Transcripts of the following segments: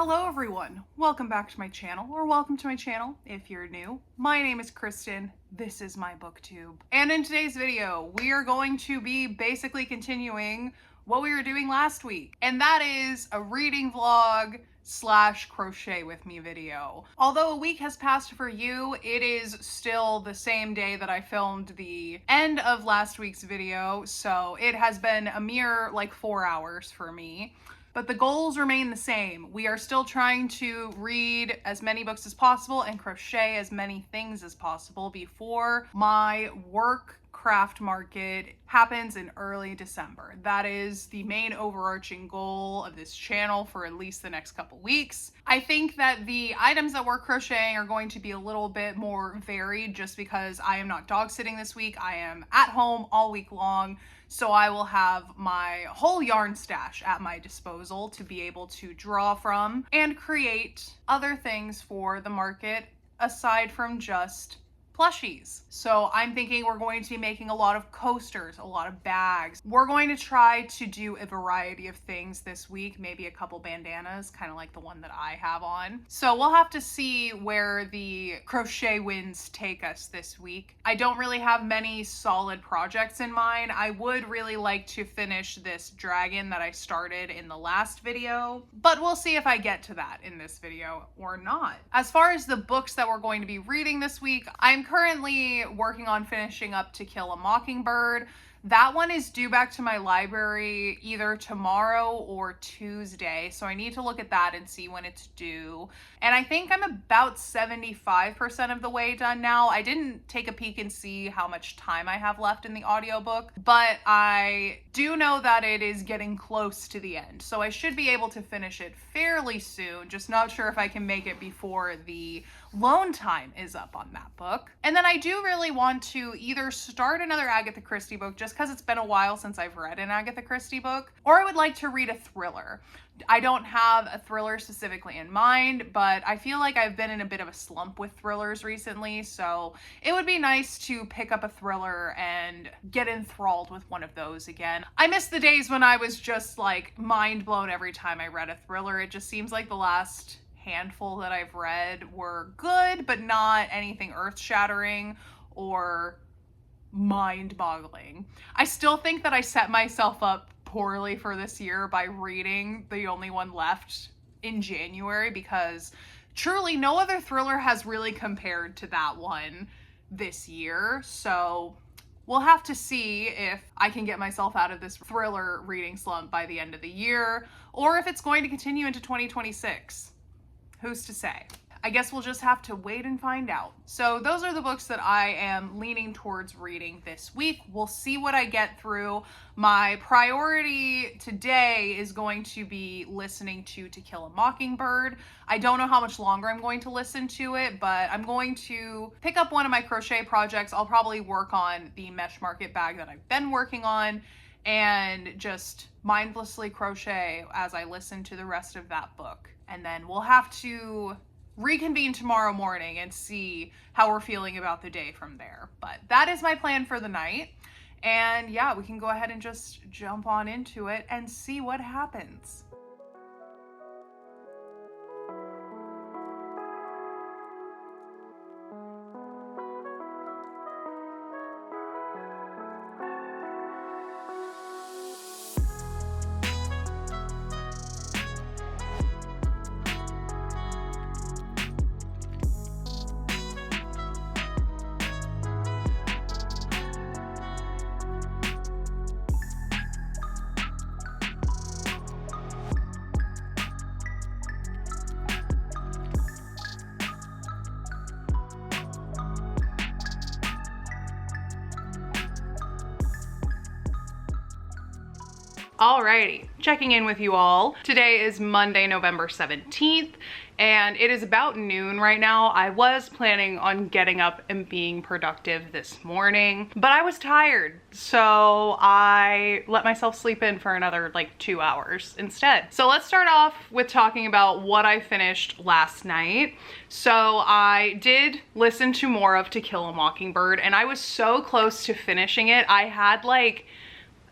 Hello everyone, welcome back to my channel, or welcome to my channel if you're new. My name is Kristen, this is my booktube. And in today's video, we are going to be basically continuing what we were doing last week. And that is a reading vlog / crochet with me video. Although a week has passed for you, it is still the same day that I filmed the end of last week's video. So it has been a mere like 4 hours for me. But the goals remain the same. We are still trying to read as many books as possible and crochet as many things as possible before my work craft market happens in early December. That is the main overarching goal of this channel for at least the next couple weeks. I think that the items that we're crocheting are going to be a little bit more varied just because I am not dog sitting this week. I am at home all week long. So I will have my whole yarn stash at my disposal to be able to draw from and create other things for the market aside from just plushies. So I'm thinking we're going to be making a lot of coasters, a lot of bags. We're going to try to do a variety of things this week, maybe a couple bandanas, kind of like the one that I have on. So we'll have to see where the crochet winds take us this week. I don't really have many solid projects in mind. I would really like to finish this dragon that I started in the last video, but we'll see if I get to that in this video or not. As far as the books that we're going to be reading this week, I'm currently working on finishing up To Kill a Mockingbird. That one is due back to my library either tomorrow or Tuesday, so I need to look at that and see when it's due. And I think I'm about 75% of the way done now. I didn't take a peek and see how much time I have left in the audiobook, but I do know that it is getting close to the end, so I should be able to finish it fairly soon, just not sure if I can make it before the loan time is up on that book. And then I do really want to either start another Agatha Christie book, just because it's been a while since I've read an Agatha Christie book, or I would like to read a thriller. I don't have a thriller specifically in mind, but I feel like I've been in a bit of a slump with thrillers recently, so it would be nice to pick up a thriller and get enthralled with one of those again. I miss the days when I was just like mind blown every time I read a thriller. It just seems like the last handful that I've read were good, but not anything earth-shattering or mind-boggling. I still think that I set myself up poorly for this year by reading the only one left in January, because truly no other thriller has really compared to that one this year. So we'll have to see if I can get myself out of this thriller reading slump by the end of the year, or if it's going to continue into 2026. Who's to say? I guess we'll just have to wait and find out. So those are the books that I am leaning towards reading this week. We'll see what I get through. My priority today is going to be listening to Kill a Mockingbird. I don't know how much longer I'm going to listen to it, but I'm going to pick up one of my crochet projects. I'll probably work on the mesh market bag that I've been working on and just mindlessly crochet as I listen to the rest of that book. And then we'll have to reconvene tomorrow morning and see how we're feeling about the day from there. But that is my plan for the night. And yeah, we can go ahead and just jump on into it and see what happens. Alrighty, checking in with you all. Today is Monday, November 17th, and it is about noon right now. I was planning on getting up and being productive this morning, but I was tired, so I let myself sleep in for another like 2 hours instead. So let's start off with talking about what I finished last night. So I did listen to more of To Kill a Mockingbird, and I was so close to finishing it. I had like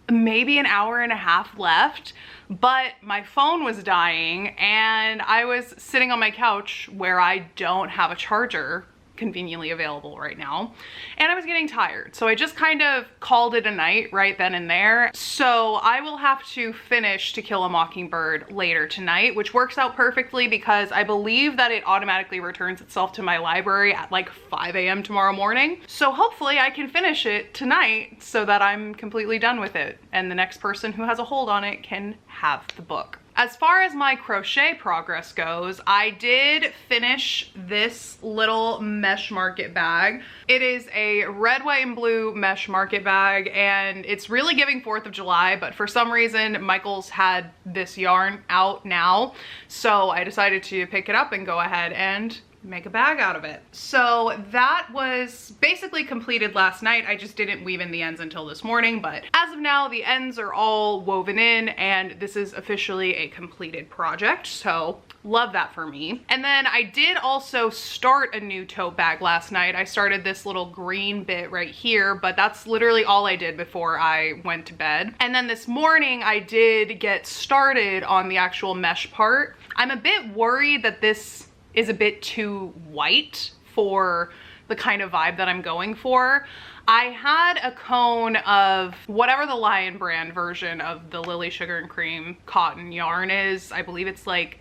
maybe an hour and a half left, but my phone was dying and I was sitting on my couch where I don't have a charger conveniently available right now, and I was getting tired, so I just kind of called it a night right then and there. So I will have to finish To Kill a Mockingbird later tonight, which works out perfectly because I believe that it automatically returns itself to my library at like 5 a.m. tomorrow morning. So hopefully I can finish it tonight so that I'm completely done with it and the next person who has a hold on it can have the book. As far as my crochet progress goes, I did finish this little mesh market bag. It is a red, white, and blue mesh market bag, and it's really giving 4th of July, but for some reason, Michael's had this yarn out now, so I decided to pick it up and go ahead and make a bag out of it. So that was basically completed last night. I just didn't weave in the ends until this morning, but as of now, the ends are all woven in and this is officially a completed project. So love that for me. And then I did also start a new tote bag last night. I started this little green bit right here, but that's literally all I did before I went to bed. And then this morning I did get started on the actual mesh part. I'm a bit worried that this is a bit too white for the kind of vibe that I'm going for. I had a cone of whatever the Lion brand version of the Lily Sugar and Cream cotton yarn is. I believe it's like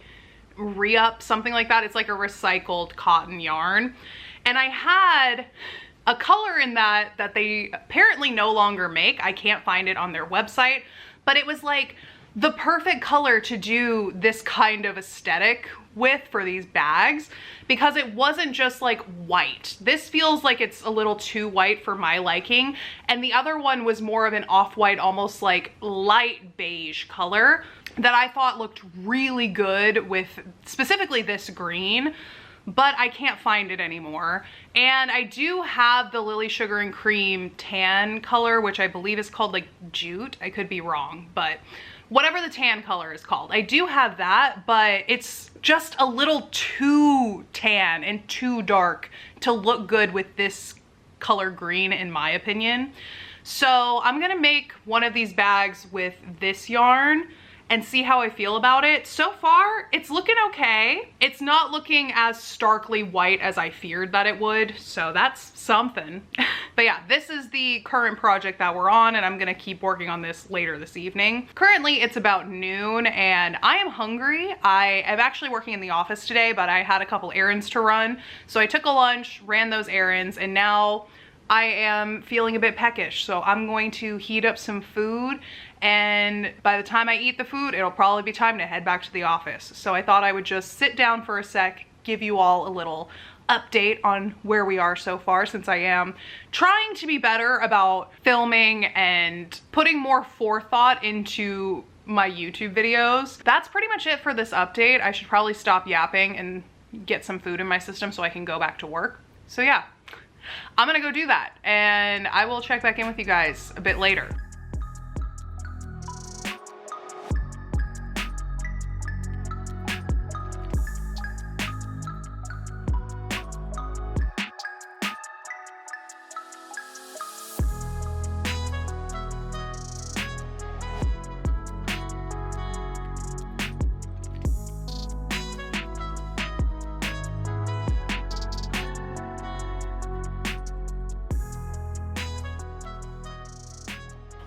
Re-Up, something like that. It's like a recycled cotton yarn. And I had a color in that they apparently no longer make. I can't find it on their website, but it was like the perfect color to do this kind of aesthetic with for these bags because it wasn't just like white. This feels like it's a little too white for my liking, and the other one was more of an off-white, almost like light beige color that I thought looked really good with specifically this green, but I can't find it anymore. And I do have the Lily Sugar and Cream tan color, which I believe is called like jute. I could be wrong, but whatever the tan color is called, I do have that, but it's just a little too tan and too dark to look good with this color green, in my opinion. So I'm gonna make one of these bags with this yarn and see how I feel about it. So far, it's looking okay. It's not looking as starkly white as I feared that it would, so that's something. But yeah, this is the current project that we're on, and I'm gonna keep working on this later this evening. Currently, it's about noon, and I am hungry. I am actually working in the office today, but I had a couple errands to run, so I took a lunch, ran those errands, and now I am feeling a bit peckish, so I'm going to heat up some food, and by the time I eat the food, it'll probably be time to head back to the office. So I thought I would just sit down for a sec, give you all a little update on where we are so far, since I am trying to be better about filming and putting more forethought into my YouTube videos. That's pretty much it for this update. I should probably stop yapping and get some food in my system so I can go back to work. So yeah, I'm gonna go do that, and I will check back in with you guys a bit later.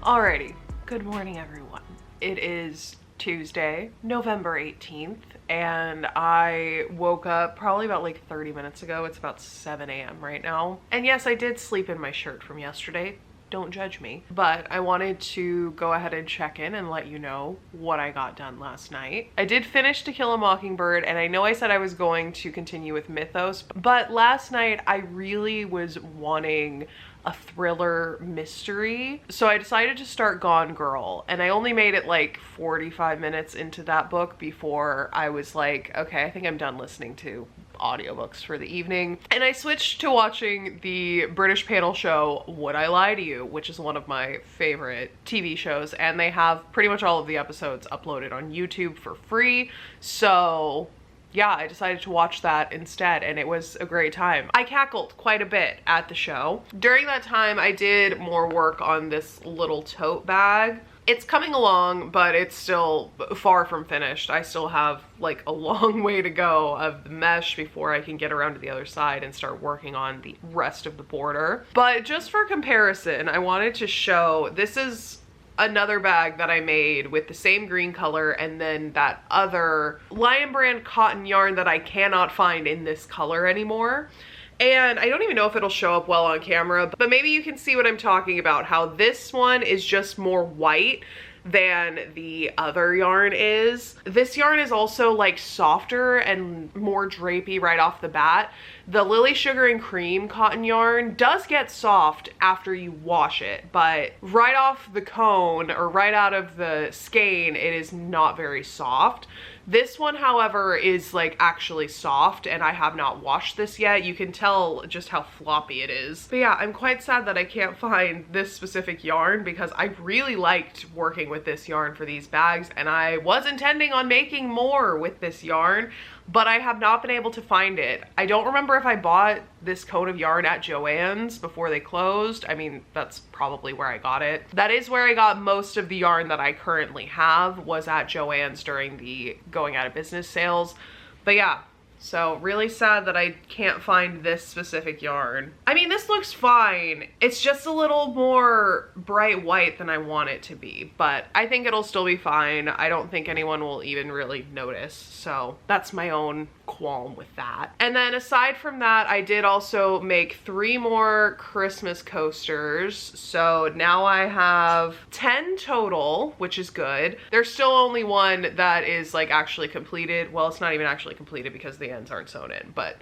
Alrighty, good morning everyone. It is Tuesday, November 18th, and I woke up probably about like 30 minutes ago. It's about 7 a.m. right now. And yes, I did sleep in my shirt from yesterday. Don't judge me. But I wanted to go ahead and check in and let you know what I got done last night. I did finish To Kill a Mockingbird, and I know I said I was going to continue with Mythos, but last night I really was wanting a thriller mystery. So I decided to start Gone Girl, and I only made it like 45 minutes into that book before I was like, okay, I think I'm done listening to audiobooks for the evening. And I switched to watching the British panel show Would I Lie to You, which is one of my favorite TV shows, and they have pretty much all of the episodes uploaded on YouTube for free. So yeah, I decided to watch that instead, and it was a great time. I cackled quite a bit at the show. During that time, I did more work on this little tote bag. It's coming along, but it's still far from finished. I still have like a long way to go of the mesh before I can get around to the other side and start working on the rest of the border. But just for comparison, I wanted to show, this is another bag that I made with the same green color, and then that other Lion Brand cotton yarn that I cannot find in this color anymore. And I don't even know if it'll show up well on camera, but maybe you can see what I'm talking about, how this one is just more white than the other yarn is. This yarn is also like softer and more drapey right off the bat. The Lily Sugar and Cream cotton yarn does get soft after you wash it, but right off the cone or right out of the skein, it is not very soft. This one, however, is like actually soft, and I have not washed this yet. You can tell just how floppy it is. But yeah, I'm quite sad that I can't find this specific yarn because I really liked working with this yarn for these bags, and I was intending on making more with this yarn, but I have not been able to find it. I don't remember if I bought this cone of yarn at Joann's before they closed. I mean, that's probably where I got it. That is where I got most of the yarn that I currently have, was at Joann's during the going out of business sales. But yeah, so really sad that I can't find this specific yarn. I mean, this looks fine. It's just a little more bright white than I want it to be, but I think it'll still be fine. I don't think anyone will even really notice. So that's my own qualm with that. And then aside from that, I did also make 3 more Christmas coasters. So now I have 10 total, which is good. There's still only one that is like actually completed. Well, it's not even actually completed because the ends aren't sewn in, but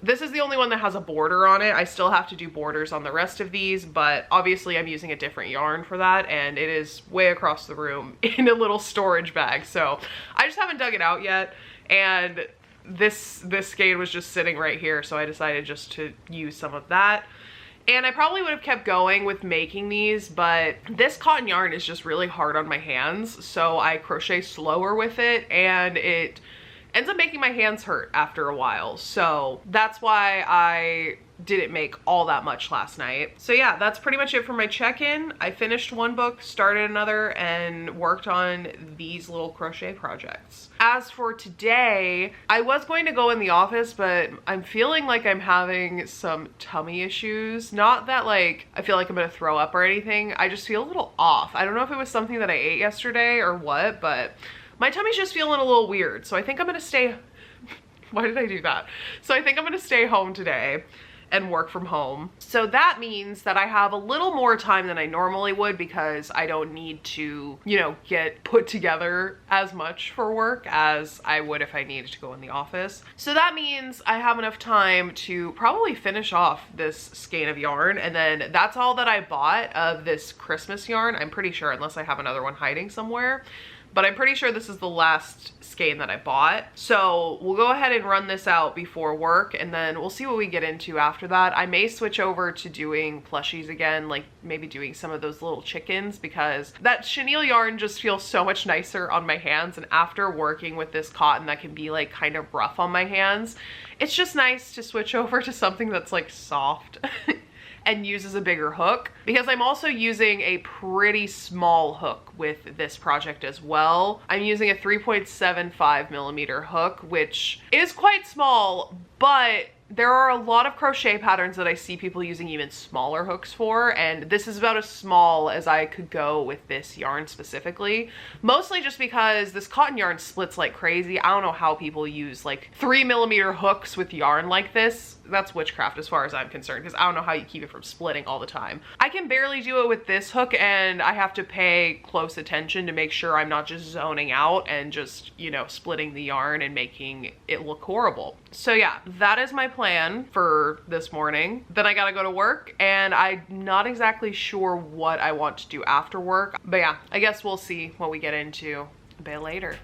this is the only one that has a border on it. I still have to do borders on the rest of these, but obviously I'm using a different yarn for that, and it is way across the room in a little storage bag. So I just haven't dug it out yet, and this skein was just sitting right here, so I decided just to use some of that. And I probably would have kept going with making these, but this cotton yarn is just really hard on my hands, so I crochet slower with it, and it ends up making my hands hurt after a while. So that's why I didn't make all that much last night. So yeah, that's pretty much it for my check-in. I finished one book, started another, and worked on these little crochet projects. As for today, I was going to go in the office, but I'm feeling like I'm having some tummy issues. Not that like I feel like I'm gonna throw up or anything. I just feel a little off. I don't know if it was something that I ate yesterday or what, but my tummy's just feeling a little weird. So I think I'm gonna stay, why did I do that? So I think I'm gonna stay home today and work from home. So that means that I have a little more time than I normally would, because I don't need to, you know, get put together as much for work as I would if I needed to go in the office. So that means I have enough time to probably finish off this skein of yarn, and then that's all that I bought of this Christmas yarn. I'm pretty sure, unless I have another one hiding somewhere. But I'm pretty sure this is the last skein that I bought. So we'll go ahead and run this out before work, and then we'll see what we get into after that. I may switch over to doing plushies again, like maybe doing some of those little chickens, because that chenille yarn just feels so much nicer on my hands. And after working with this cotton that can be like kind of rough on my hands, it's just nice to switch over to something that's like soft and uses a bigger hook, because I'm also using a pretty small hook with this project as well. I'm using a 3.75 millimeter hook, which is quite small, but there are a lot of crochet patterns that I see people using even smaller hooks for, and this is about as small as I could go with this yarn specifically. Mostly just because this cotton yarn splits like crazy. I don't know how people use like 3 millimeter hooks with yarn like this. That's witchcraft as far as I'm concerned, because I don't know how you keep it from splitting all the time. I can barely do it with this hook, and I have to pay close attention to make sure I'm not just zoning out and just, you know, splitting the yarn and making it look horrible. So yeah, that is my plan for this morning. Then I gotta go to work, and I'm not exactly sure what I want to do after work. But yeah, I guess we'll see what we get into a bit later.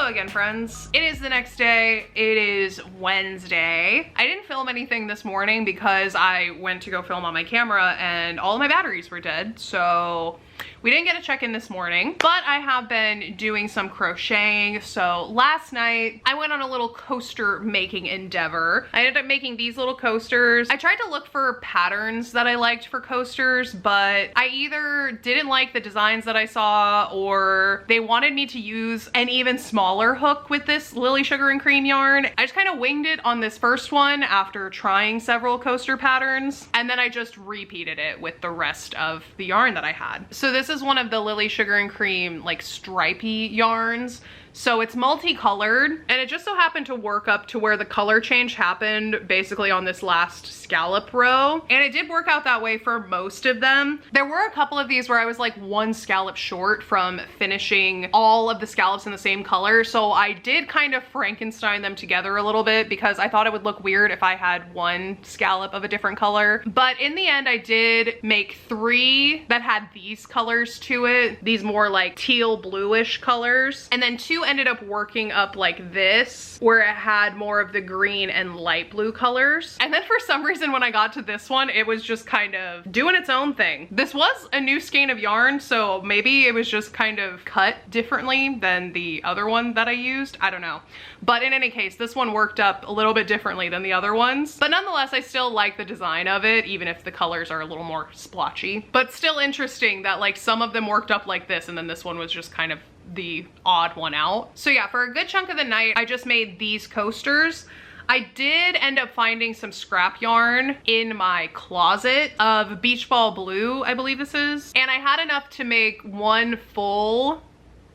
again, friends. It is the next day. It is Wednesday. I didn't film anything this morning because I went to go film on my camera and all of my batteries were dead, so we didn't get a check-in this morning, but I have been doing some crocheting. So last night I went on a little coaster making endeavor. I ended up making these little coasters. I tried to look for patterns that I liked for coasters, but I either didn't like the designs that I saw or they wanted me to use an even smaller hook with this Lily Sugar and Cream yarn. I just kind of winged it on this first one after trying several coaster patterns, and then I just repeated it with the rest of the yarn that I had. So this is one of the Lily Sugar and Cream like stripy yarns. So it's multicolored, and it just so happened to work up to where the color change happened basically on this last scallop row. And it did work out that way for most of them. There were a couple of these where I was like one scallop short from finishing all of the scallops in the same color. So I did kind of Frankenstein them together a little bit because I thought it would look weird if I had one scallop of a different color. But in the end, I did make 3 that had these colors to it, these more like teal bluish colors. And then 2 ended up working up like this, where it had more of the green and light blue colors. And then for some reason when I got to this one, it was just kind of doing its own thing. This was a new skein of yarn, so maybe it was just kind of cut differently than the other one that I used. I don't know. But in any case, this one worked up a little bit differently than the other ones. But nonetheless, I still like the design of it, even if the colors are a little more splotchy. But still interesting that like some of them worked up like this and then this one was just kind of the odd one out. So yeah, for a good chunk of the night, I just made these coasters. I did end up finding some scrap yarn in my closet of Beach Ball Blue, I believe this is. And I had enough to make one full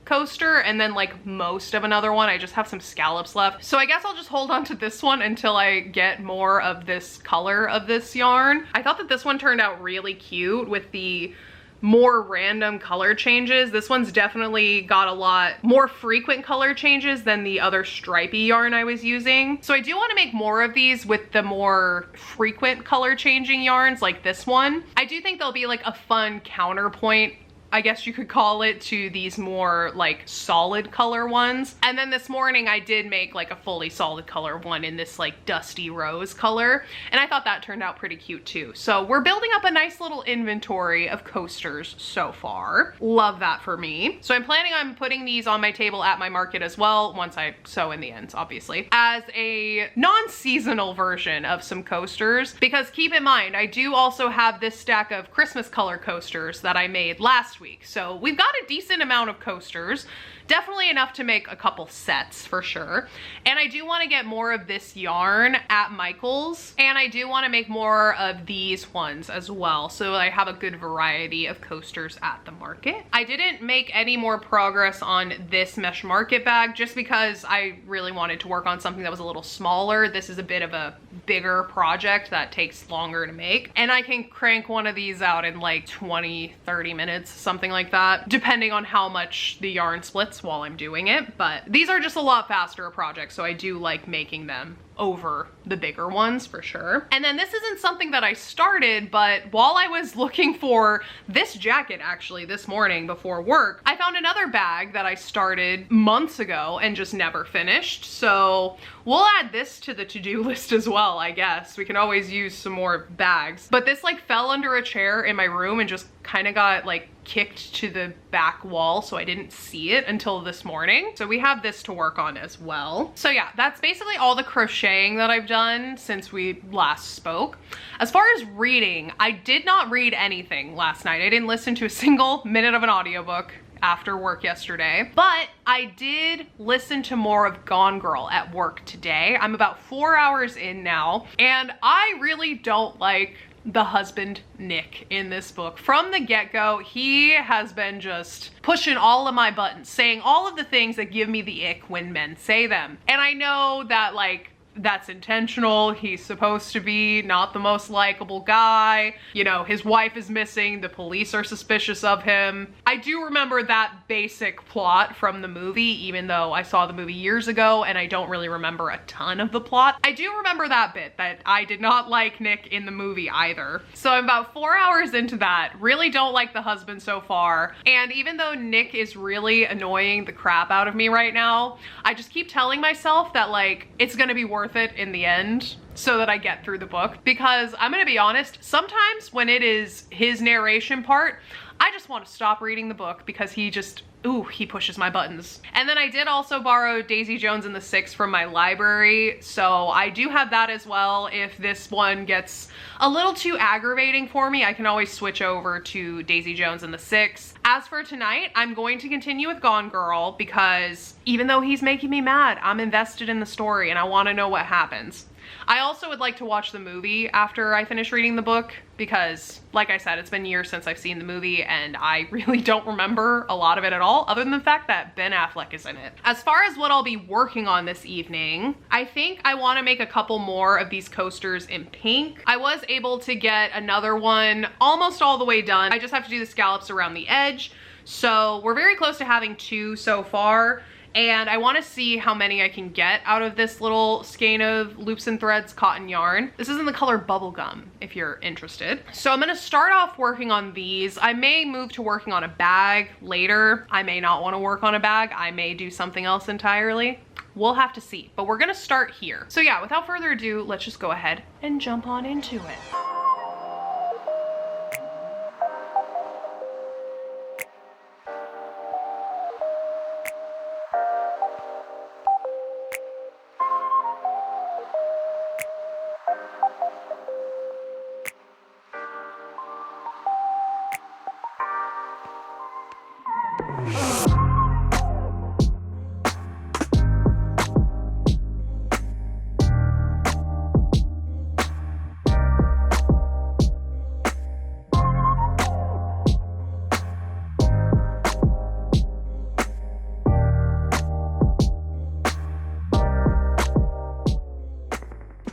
coaster and then like most of another one. I just have some scallops left. So I guess I'll just hold on to this one until I get more of this color of this yarn. I thought that this one turned out really cute with the more random color changes. This one's definitely got a lot more frequent color changes than the other stripy yarn I was using. So I do want to make more of these with the more frequent color changing yarns like this one. I do think they'll be like a fun counterpoint, I guess you could call it, to these more like solid color ones. And then this morning I did make like a fully solid color one in this like dusty rose color. And I thought that turned out pretty cute too. So we're building up a nice little inventory of coasters so far. Love that for me. So I'm planning on putting these on my table at my market as well, once I sew in the ends, obviously, as a non-seasonal version of some coasters. Because keep in mind, I do also have this stack of Christmas color coasters that I made last week. So we've got a decent amount of coasters, definitely enough to make a couple sets for sure. And I do want to get more of this yarn at Michael's, and I do want to make more of these ones as well, so I have a good variety of coasters at the market. I didn't make any more progress on this mesh market bag just because I really wanted to work on something that was a little smaller. This is a bit of a bigger project that takes longer to make, and I can crank one of these out in like 20-30 minutes, something like that, depending on how much the yarn splits while I'm doing it. But these are just a lot faster projects, so I do like making them over the bigger ones for sure. And then this isn't something that I started, but while I was looking for this jacket actually this morning before work, I found another bag that I started months ago and just never finished. So we'll add this to the to-do list as well, I guess. We can always use some more bags. But this like fell under a chair in my room and just kind of got like kicked to the back wall, so I didn't see it until this morning. So we have this to work on as well. So yeah, that's basically all the crocheting that I've done since we last spoke. As far as reading, I did not read anything last night. I didn't listen to a single minute of an audiobook after work yesterday, but I did listen to more of Gone Girl at work today. I'm about 4 hours in now, and I really don't like the husband Nick in this book. From the get-go, he has been just pushing all of my buttons, saying all of the things that give me the ick when men say them. And I know that like that's intentional. He's supposed to be not the most likable guy. You know, his wife is missing. The police are suspicious of him. I do remember that basic plot from the movie, even though I saw the movie years ago and I don't really remember a ton of the plot. I do remember that bit, that I did not like Nick in the movie either. So I'm about 4 hours into that. Really don't like the husband so far. And even though Nick is really annoying the crap out of me right now, I just keep telling myself that like, it's gonna be worth it in the end so that I get through the book. Because I'm gonna be honest, sometimes when it is his narration part, I just want to stop reading the book because he just, ooh, he pushes my buttons. And then I did also borrow Daisy Jones and the Six from my library, so I do have that as well. If this one gets a little too aggravating for me, I can always switch over to Daisy Jones and the Six. As for tonight, I'm going to continue with Gone Girl because even though he's making me mad, I'm invested in the story and I want to know what happens. I also would like to watch the movie after I finish reading the book because, like I said, it's been years since I've seen the movie and I really don't remember a lot of it at all, other than the fact that Ben Affleck is in it. As far as what I'll be working on this evening, I think I want to make a couple more of these coasters in pink. I was able to get another one almost all the way done. I just have to do the scallops around the edge. So we're very close to having 2 so far. And I want to see how many I can get out of this little skein of loops and threads cotton yarn. This is in the color Bubblegum, if you're interested. So I'm going to start off working on these. I may move to working on a bag later. I may not want to work on a bag. I may do something else entirely. We'll have to see, but we're going to start here. So yeah, without further ado, let's just go ahead and jump on into it.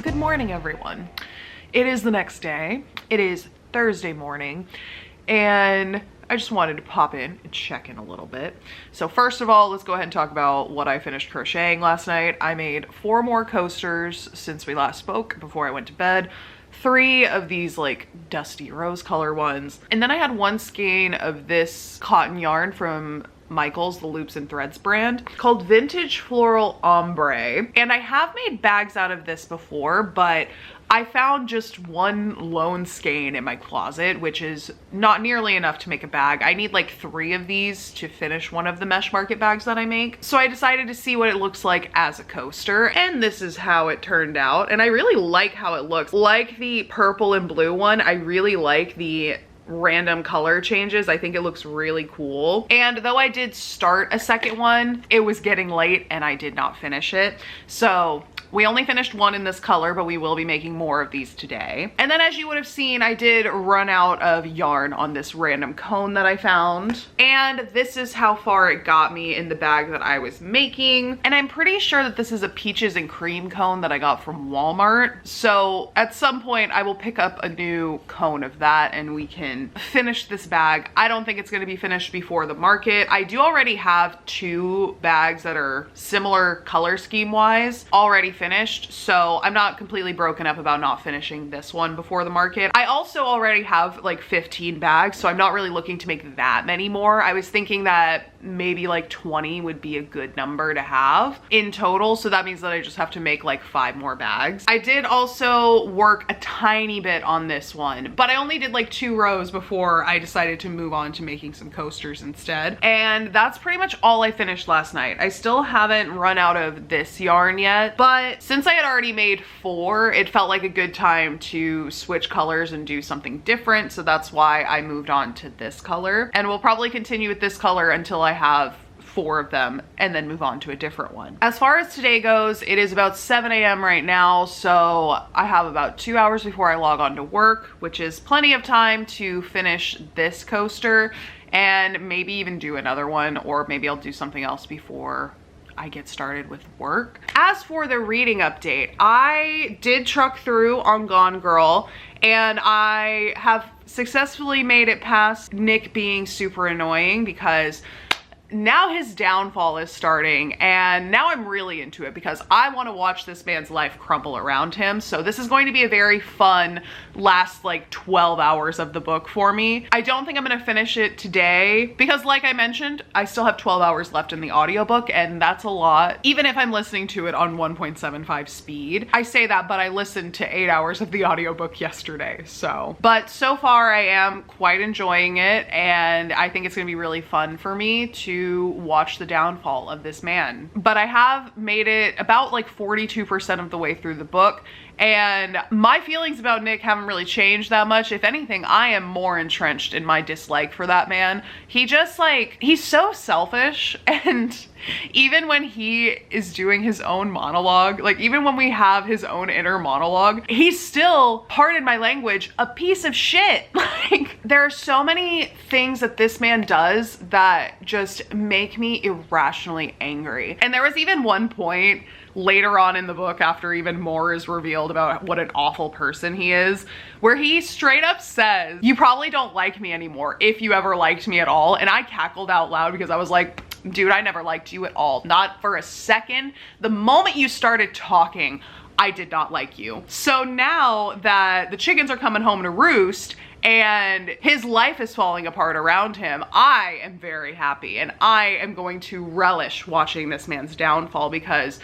Good morning, everyone. It is the next day. It is Thursday morning, and I just wanted to pop in and check in a little bit. So first of all, let's go ahead and talk about what I finished crocheting last night. I made 4 more coasters since we last spoke before I went to bed. 3 of these like dusty rose color ones. And then I had 1 skein of this cotton yarn from Michael's, the Loops and Threads brand, called Vintage Floral Ombre. And I have made bags out of this before, but I found just 1 lone skein in my closet, which is not nearly enough to make a bag. I need like 3 of these to finish one of the Mesh Market bags that I make. So I decided to see what it looks like as a coaster, and this is how it turned out. And I really like how it looks. Like the purple and blue one, I really like the random color changes. I think it looks really cool. And though I did start a second one, it was getting late and I did not finish it. So we only finished 1 in this color, but we will be making more of these today. And then as you would have seen, I did run out of yarn on this random cone that I found. And this is how far it got me in the bag that I was making. And I'm pretty sure that this is a peaches and cream cone that I got from Walmart. So at some point I will pick up a new cone of that and we can finish this bag. I don't think it's going to be finished before the market. I do already have 2 bags that are similar color scheme wise already finished, so I'm not completely broken up about not finishing this one before the market. I also already have like 15 bags, so I'm not really looking to make that many more. I was thinking that maybe like 20 would be a good number to have in total, so that means that I just have to make like 5 more bags. I did also work a tiny bit on this one, but I only did like 2 rows before I decided to move on to making some coasters instead. And that's pretty much all I finished last night. I still haven't run out of this yarn yet, but since I had already made 4, it felt like a good time to switch colors and do something different. So that's why I moved on to this color. And we'll probably continue with this color until I have 4 of them and then move on to a different one. As far as today goes, it is about 7 a.m. right now. So I have about 2 hours before I log on to work, which is plenty of time to finish this coaster and maybe even do another one, or maybe I'll do something else before I get started with work. As for the reading update, I did truck through on Gone Girl, and I have successfully made it past Nick being super annoying, because now his downfall is starting, and now I'm really into it because I want to watch this man's life crumble around him. So this is going to be a very fun last like 12 hours of the book for me. I don't think I'm going to finish it today because, like I mentioned, I still have 12 hours left in the audiobook, and that's a lot, even if I'm listening to it on 1.75 speed. I say that, but I listened to 8 hours of the audiobook yesterday. But so far I am quite enjoying it, and I think it's going to be really fun for me to watch the downfall of this man. But I have made it about like 42% of the way through the book, and my feelings about Nick haven't really changed that much. If anything, I am more entrenched in my dislike for that man. He just like, he's so selfish, and even when he is doing his own monologue, like even when we have his own inner monologue, he's still, pardon my language, a piece of shit. Like, there are so many things that this man does that just make me irrationally angry. And there was even one point later on in the book, after even more is revealed about what an awful person he is, where he straight up says, "You probably don't like me anymore, if you ever liked me at all." And I cackled out loud because I was like, dude, I never liked you at all. Not for a second. The moment you started talking, I did not like you. So now that the chickens are coming home to roost and his life is falling apart around him, I am very happy, and I am going to relish watching this man's downfall, because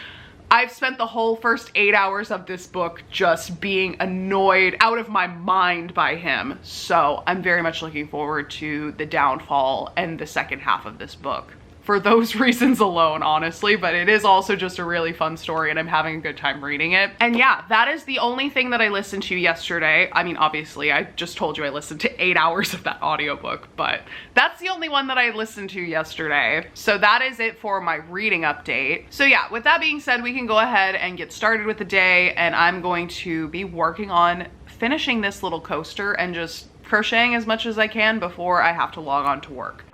I've spent the whole first 8 hours of this book just being annoyed out of my mind by him. So I'm very much looking forward to the downfall and the second half of this book, for those reasons alone, honestly. But it is also just a really fun story, and I'm having a good time reading it. And yeah, that is the only thing that I listened to yesterday. I mean, obviously, I just told you I listened to 8 hours of that audiobook, but that's the only one that I listened to yesterday. So that is it for my reading update. So yeah, with that being said, we can go ahead and get started with the day, and I'm going to be working on finishing this little coaster and just crocheting as much as I can before I have to log on to work.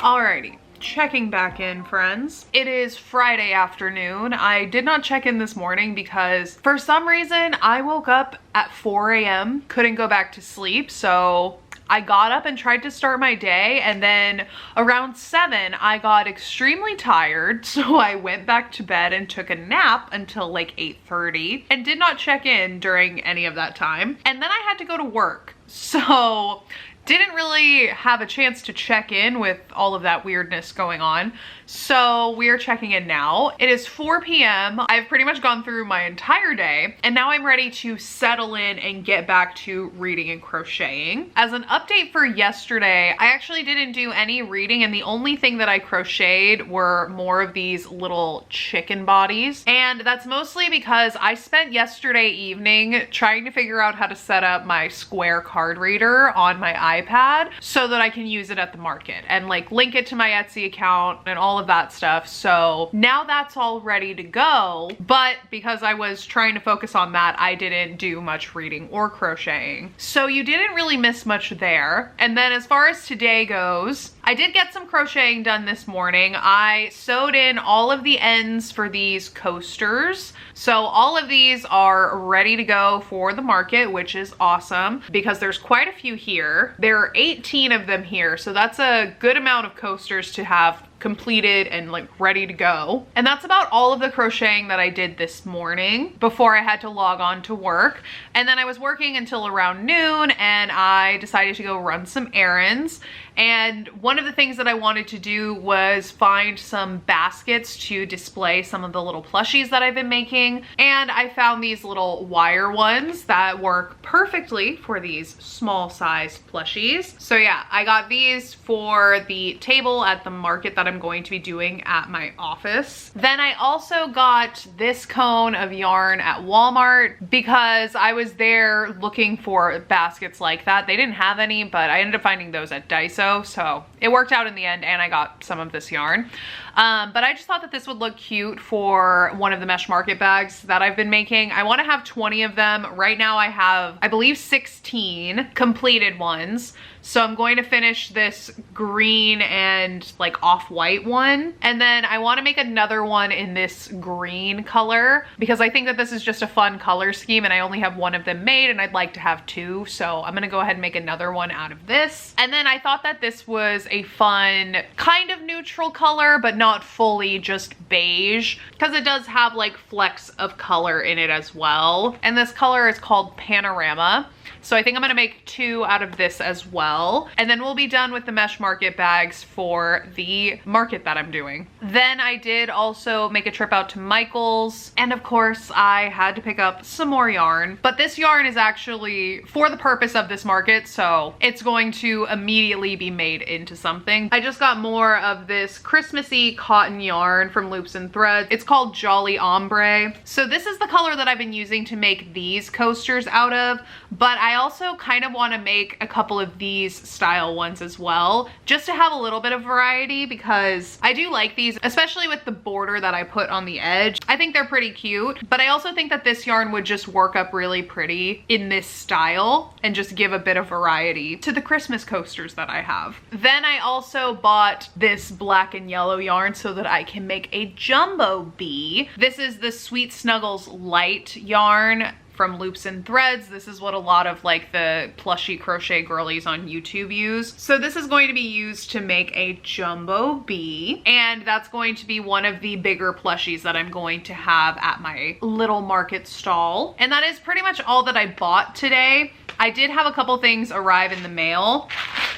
Alrighty, checking back in, friends. It is Friday afternoon. I did not check in this morning because for some reason I woke up at 4 a.m., couldn't go back to sleep, so I got up and tried to start my day, and then around 7 I got extremely tired, so I went back to bed and took a nap until like 8:30 and did not check in during any of that time. And then I had to go to work, so didn't really have a chance to check in with all of that weirdness going on. So we are checking in now. It is 4 p.m. I've pretty much gone through my entire day, and now I'm ready to settle in and get back to reading and crocheting. As an update for yesterday, I actually didn't do any reading, and the only thing that I crocheted were more of these little chicken bodies. And that's mostly because I spent yesterday evening trying to figure out how to set up my square card reader on my iPad so that I can use it at the market and like link it to my Etsy account and all of that stuff. So now that's all ready to go. But because I was trying to focus on that, I didn't do much reading or crocheting. So you didn't really miss much there. And then as far as today goes, I did get some crocheting done this morning. I sewed in all of the ends for these coasters. So all of these are ready to go for the market, which is awesome because there's quite a few here. There are 18 of them here. So that's a good amount of coasters to have completed and like ready to go. And that's about all of the crocheting that I did this morning before I had to log on to work. And then I was working until around noon and I decided to go run some errands. And one of the things that I wanted to do was find some baskets to display some of the little plushies that I've been making. And I found these little wire ones that work perfectly for these small size plushies. So yeah, I got these for the table at the market that I'm going to be doing at my office. Then I also got this cone of yarn at Walmart because I was there looking for baskets like that. They didn't have any, but I ended up finding those at Daiso. So it worked out in the end and I got some of this yarn. But I just thought that this would look cute for one of the mesh market bags that I've been making. I want to have 20 of them. Right now I have, I believe, 16 completed ones. So I'm going to finish this green and like off-white one. And then I want to make another one in this green color because I think that this is just a fun color scheme and I only have one of them made and I'd like to have two. So I'm going to go ahead and make another one out of this. And then I thought that this was a fun kind of neutral color, but not fully just beige because it does have like flecks of color in it as well. And this color is called Panorama. So I think I'm gonna make 2 out of this as well. And then we'll be done with the mesh market bags for the market that I'm doing. Then I did also make a trip out to Michael's. And of course I had to pick up some more yarn, but this yarn is actually for the purpose of this market. So it's going to immediately be made into something. I just got more of this Christmassy cotton yarn from Loops and Threads. It's called Jolly Ombre. So this is the color that I've been using to make these coasters out of, but I also kind of want to make a couple of these style ones as well, just to have a little bit of variety because I do like these, especially with the border that I put on the edge. I think they're pretty cute, but I also think that this yarn would just work up really pretty in this style and just give a bit of variety to the Christmas coasters that I have. Then I also bought this black and yellow yarn so that I can make a jumbo bee. This is the Sweet Snuggles Light yarn from Loops and Threads. This is what a lot of like the plushy crochet girlies on YouTube use. So this is going to be used to make a jumbo bee, and that's going to be one of the bigger plushies that I'm going to have at my little market stall. And that is pretty much all that I bought today. I did have a couple things arrive in the mail.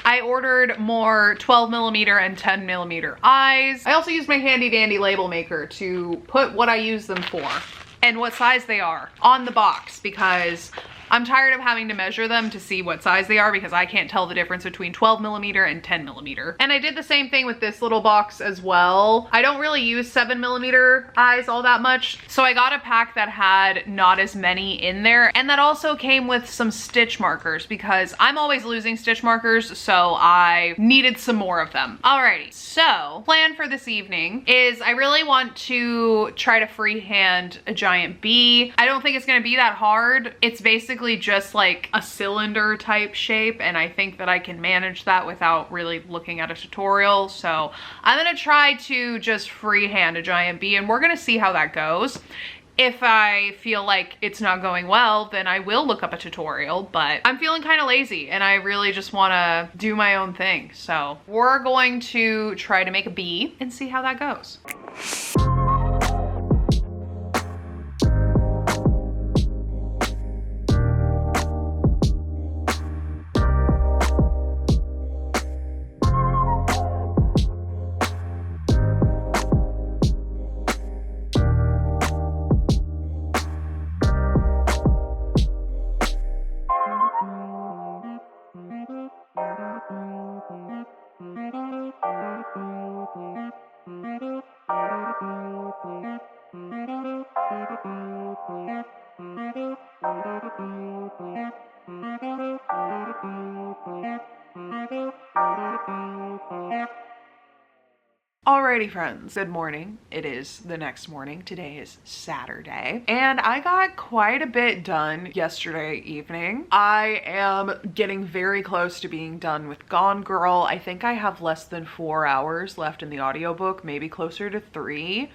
I ordered more 12mm and 10mm eyes. I also used my handy dandy label maker to put what I use them for and what size they are on the box because I'm tired of having to measure them to see what size they are because I can't tell the difference between 12mm and 10mm. And I did the same thing with this little box as well. I don't really use 7mm eyes all that much, so I got a pack that had not as many in there, and that also came with some stitch markers because I'm always losing stitch markers, so I needed some more of them. Alrighty, so plan for this evening is I really want to try to freehand a giant bee. I don't think it's gonna be that hard. It's basically just like a cylinder type shape, and I think that I can manage that without really looking at a tutorial. So I'm gonna try to just freehand a giant bee and we're gonna see how that goes. If I feel like it's not going well, then I will look up a tutorial, but I'm feeling kind of lazy and I really just want to do my own thing. So we're going to try to make a bee and see how that goes. Alrighty friends, good morning. It is the next morning. Today is Saturday and I got quite a bit done yesterday evening. I am getting very close to being done with Gone Girl. I think I have less than 4 hours left in the audiobook, maybe closer to 3.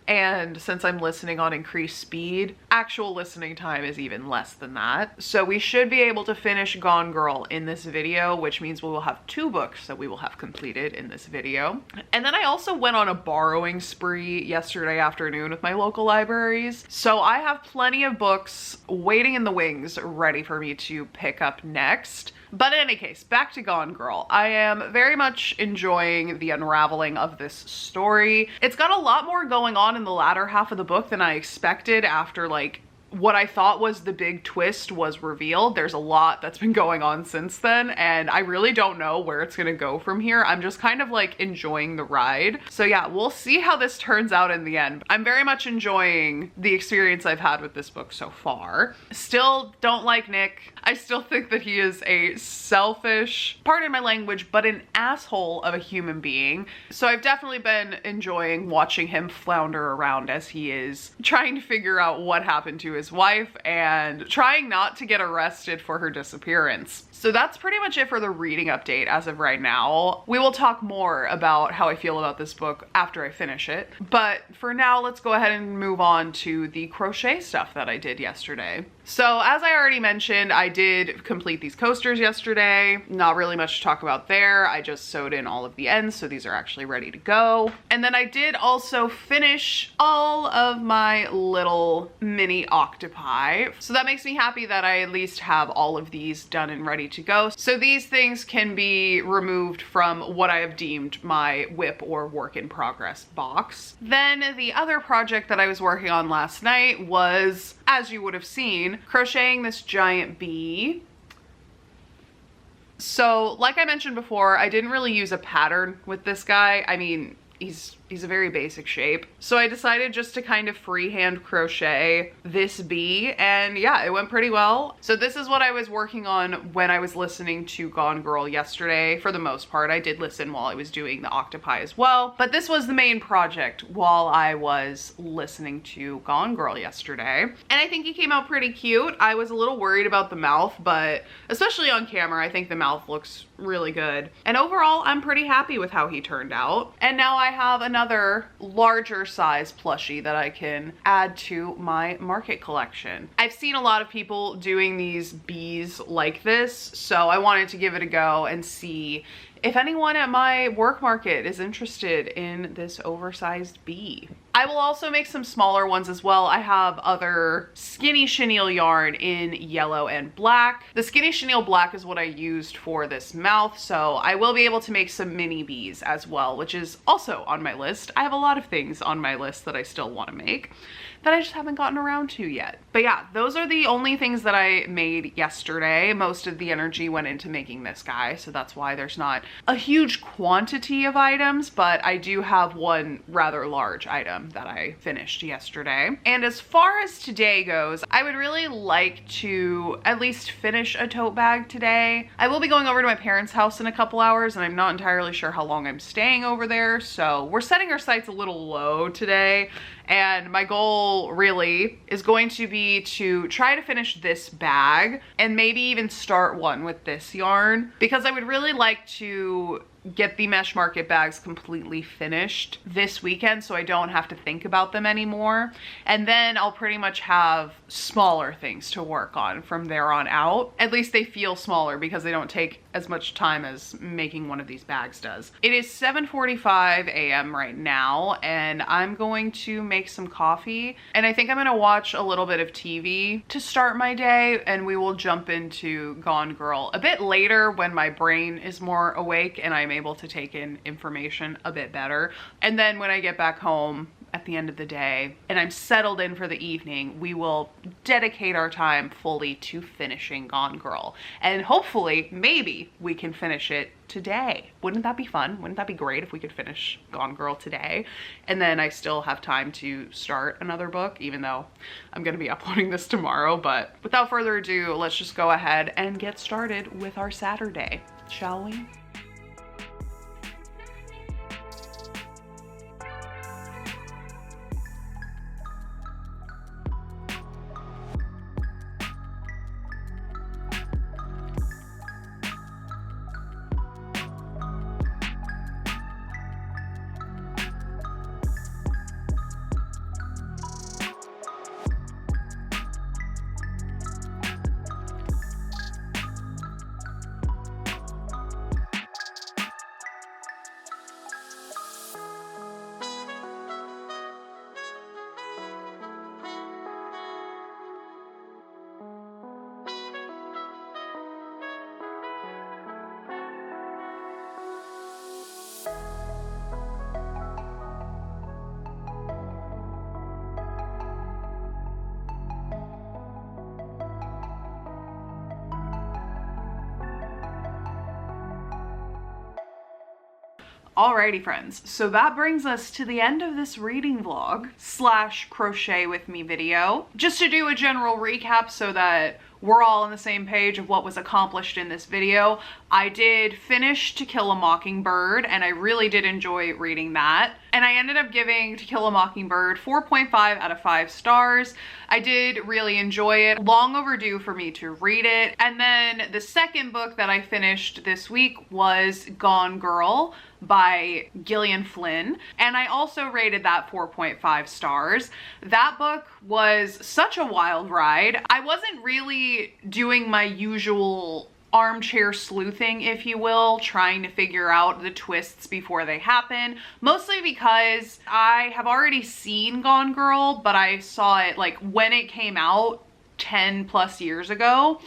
And since I'm listening on increased speed, actual listening time is even less than that. So we should be able to finish Gone Girl in this video, which means we will have 2 books that we will have completed in this video. And then I also went on a borrowing spree yesterday afternoon with my local libraries. So I have plenty of books waiting in the wings ready for me to pick up next. But in any case, back to Gone Girl. I am very much enjoying the unraveling of this story. It's got a lot more going on in the latter half of the book than I expected after like what I thought was the big twist was revealed. There's a lot that's been going on since then, and I really don't know where it's gonna go from here. I'm just kind of like enjoying the ride. So yeah, we'll see how this turns out in the end. I'm very much enjoying the experience I've had with this book so far. Still don't like Nick. I still think that he is a selfish, pardon my language, but an asshole of a human being. So I've definitely been enjoying watching him flounder around as he is trying to figure out what happened to his wife and trying not to get arrested for her disappearance. So that's pretty much it for the reading update as of right now. We will talk more about how I feel about this book after I finish it. But for now, let's go ahead and move on to the crochet stuff that I did yesterday. So as I already mentioned, I did complete these coasters yesterday. Not really much to talk about there. I just sewed in all of the ends, so these are actually ready to go. And then I did also finish all of my little mini octopi. So that makes me happy that I at least have all of these done and ready to go. So these things can be removed from what I have deemed my WIP or work in progress box. Then the other project that I was working on last night was, as you would have seen, crocheting this giant bee. So like I mentioned before, I didn't really use a pattern with this guy. I mean, he's a very basic shape. So I decided just to kind of freehand crochet this bee, and yeah, it went pretty well. So this is what I was working on when I was listening to Gone Girl yesterday. For the most part, I did listen while I was doing the octopi as well, but this was the main project while I was listening to Gone Girl yesterday. And I think he came out pretty cute. I was a little worried about the mouth, but especially on camera, I think the mouth looks really good. And overall, I'm pretty happy with how he turned out. And now I have another larger size plushie that I can add to my market collection. I've seen a lot of people doing these bees like this, so I wanted to give it a go and see if anyone at my work market is interested in this oversized bee. I will also make some smaller ones as well. I have other skinny chenille yarn in yellow and black. The skinny chenille black is what I used for this mouth, so I will be able to make some mini bees as well, which is also on my list. I have a lot of things on my list that I still want to make that I just haven't gotten around to yet. But yeah, those are the only things that I made yesterday. Most of the energy went into making this guy, so that's why there's not a huge quantity of items, but I do have one rather large item that I finished yesterday. And as far as today goes, I would really like to at least finish a tote bag today. I will be going over to my parents' house in a couple hours, and I'm not entirely sure how long I'm staying over there, so we're setting our sights a little low today. And my goal really is going to be to try to finish this bag and maybe even start one with this yarn, because I would really like to get the Mesh Market bags completely finished this weekend so I don't have to think about them anymore. And then I'll pretty much have smaller things to work on from there on out. At least they feel smaller because they don't take as much time as making one of these bags does. It is 7:45 a.m. right now, and I'm going to make some coffee, and I think I'm gonna watch a little bit of TV to start my day, and we will jump into Gone Girl a bit later when my brain is more awake and I'm able to take in information a bit better. And then when I get back home at the end of the day and I'm settled in for the evening, we will dedicate our time fully to finishing Gone Girl. And hopefully, maybe we can finish it today. Wouldn't that be fun? Wouldn't that be great if we could finish Gone Girl today? And then I still have time to start another book, even though I'm gonna be uploading this tomorrow. But without further ado, let's just go ahead and get started with our Saturday, shall we? Alrighty friends, so that brings us to the end of this reading vlog / crochet with me video. Just to do a general recap so that we're all on the same page of what was accomplished in this video. I did finish To Kill a Mockingbird and I really did enjoy reading that. And I ended up giving To Kill a Mockingbird 4.5 out of 5 stars. I did really enjoy it. Long overdue for me to read it. And then the second book that I finished this week was Gone Girl by Gillian Flynn, and I also rated that 4.5 stars. That book was such a wild ride. I wasn't really doing my usual armchair sleuthing, if you will, trying to figure out the twists before they happen, mostly because I have already seen Gone Girl, but I saw it like when it came out 10 plus years ago,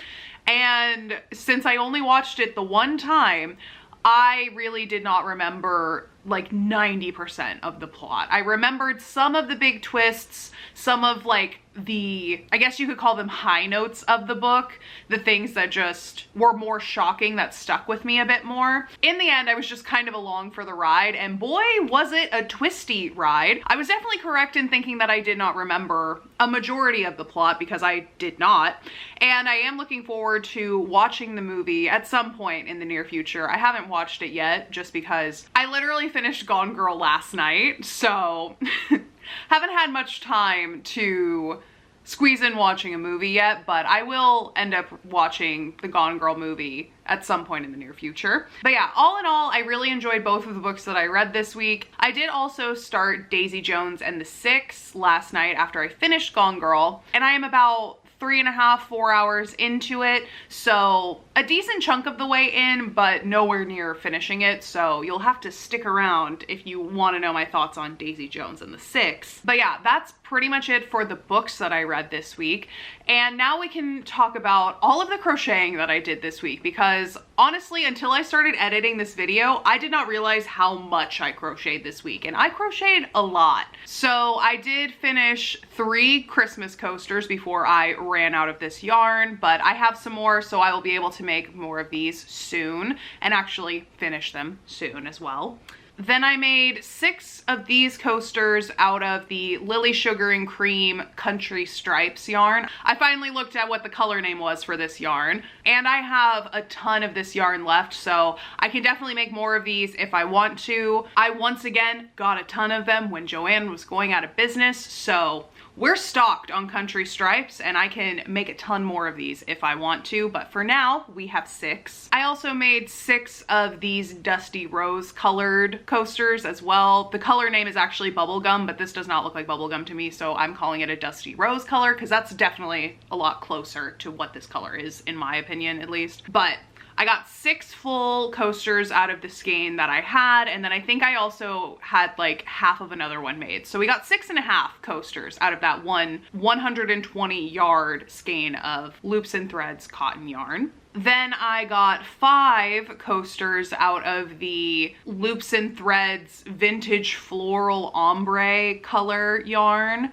and since I only watched it the one time, I really did not remember like 90% of the plot. I remembered some of the big twists, some of like the, I guess you could call them high notes of the book, the things that just were more shocking that stuck with me a bit more. In the end, I was just kind of along for the ride, and boy, was it a twisty ride. I was definitely correct in thinking that I did not remember a majority of the plot because I did not, and I am looking forward to watching the movie at some point in the near future. I haven't watched it yet just because I literally finished Gone Girl last night, so haven't had much time to squeeze in watching a movie yet, but I will end up watching the Gone Girl movie at some point in the near future. But yeah, all in all, I really enjoyed both of the books that I read this week. I did also start Daisy Jones and the Six last night after I finished Gone Girl, and I am about 3.5, 4 hours into it, so a decent chunk of the way in, but nowhere near finishing it, so you'll have to stick around if you want to know my thoughts on Daisy Jones and the Six. But yeah, that's pretty much it for the books that I read this week, and now we can talk about all of the crocheting that I did this week, because honestly, until I started editing this video, I did not realize how much I crocheted this week, and I crocheted a lot. So I did finish 3 Christmas coasters before I ran out of this yarn, but I have some more, so I will be able to make more of these soon and actually finish them soon as well. Then I made 6 of these coasters out of the Lily Sugar and Cream Country Stripes yarn. I finally looked at what the color name was for this yarn, and I have a ton of this yarn left, so I can definitely make more of these if I want to. I once again got a ton of them when Joanne was going out of business, so we're stocked on Country Stripes, and I can make a ton more of these if I want to, but for now, we have 6. I also made 6 of these Dusty Rose colored coasters as well. The color name is actually Bubblegum, but this does not look like bubblegum to me, so I'm calling it a Dusty Rose color, because that's definitely a lot closer to what this color is, in my opinion, at least. But I got 6 full coasters out of the skein that I had, and then I think I also had like half of another one made. So we got 6.5 coasters out of that one 120 yard skein of Loops and Threads cotton yarn. Then I got 5 coasters out of the Loops and Threads Vintage Floral Ombre color yarn.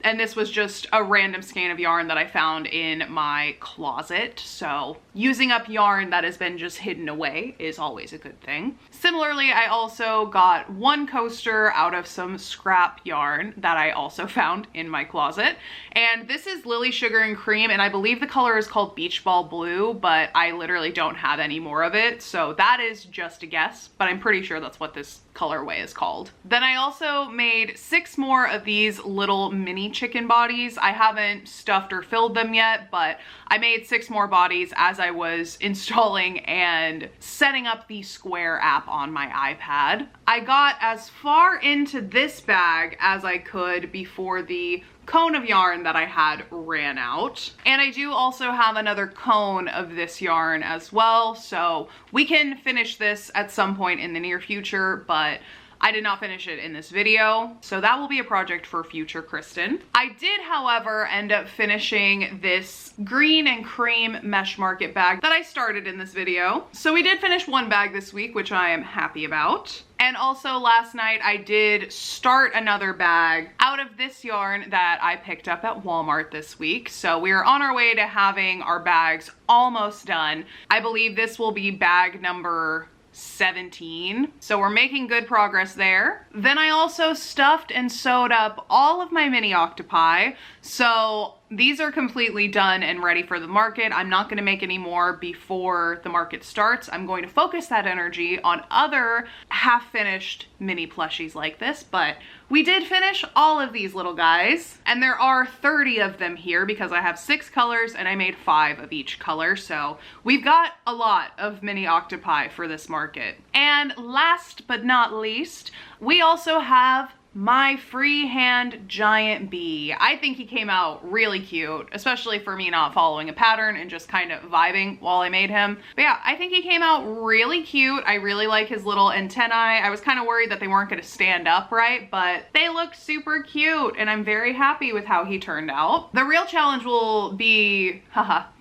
And this was just a random skein of yarn that I found in my closet. So using up yarn that has been just hidden away is always a good thing. Similarly, I also got 1 coaster out of some scrap yarn that I also found in my closet. And this is Lily Sugar and Cream, and I believe the color is called Beach Ball Blue, but I literally don't have any more of it. So that is just a guess, but I'm pretty sure that's what this colorway is called. Then I also made 6 more of these little mini chicken bodies. I haven't stuffed or filled them yet, but I made 6 more bodies as I was installing and setting up the Square app on my iPad. I got as far into this bag as I could before the cone of yarn that I had ran out. And I do also have another cone of this yarn as well, so we can finish this at some point in the near future, but I did not finish it in this video, so that will be a project for future Kristen. I did, however, end up finishing this green and cream mesh market bag that I started in this video. So we did finish 1 bag this week, which I am happy about. And also last night I did start another bag out of this yarn that I picked up at Walmart this week. So we are on our way to having our bags almost done. I believe this will be bag number 17. So we're making good progress there. Then I also stuffed and sewed up all of my mini octopi. So these are completely done and ready for the market. I'm not gonna make any more before the market starts. I'm going to focus that energy on other half-finished mini plushies like this, but we did finish all of these little guys, and there are 30 of them here because I have 6 colors and I made 5 of each color. So we've got a lot of mini octopi for this market. And last but not least, we also have my freehand giant bee. I think he came out really cute, especially for me not following a pattern and just kind of vibing while I made him. But yeah, I think he came out really cute. I really like his little antennae. I was kind of worried that they weren't going to stand up right, but they look super cute and I'm very happy with how he turned out. The real challenge will be,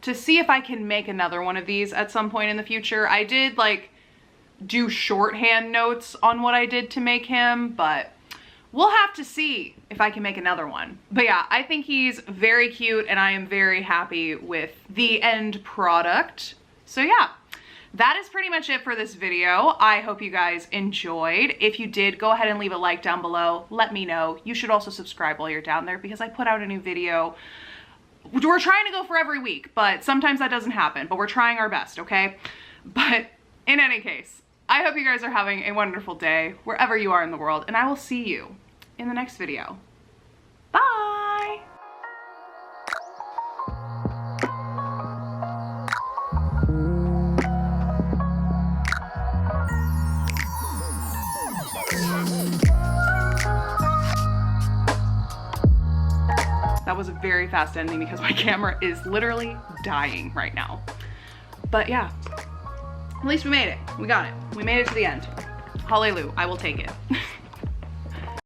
to see if I can make another one of these at some point in the future. I did like do shorthand notes on what I did to make him, but we'll have to see if I can make another one. But yeah, I think he's very cute and I am very happy with the end product. So yeah, that is pretty much it for this video. I hope you guys enjoyed. If you did, go ahead and leave a like down below. Let me know. You should also subscribe while you're down there because I put out a new video. We're trying to go for every week, but sometimes that doesn't happen, but we're trying our best, okay? But in any case, I hope you guys are having a wonderful day wherever you are in the world, and I will see you in the next video. Bye! That was a very fast ending because my camera is literally dying right now. But yeah. At least we made it. We got it. We made it to the end. Hallelujah. I will take it.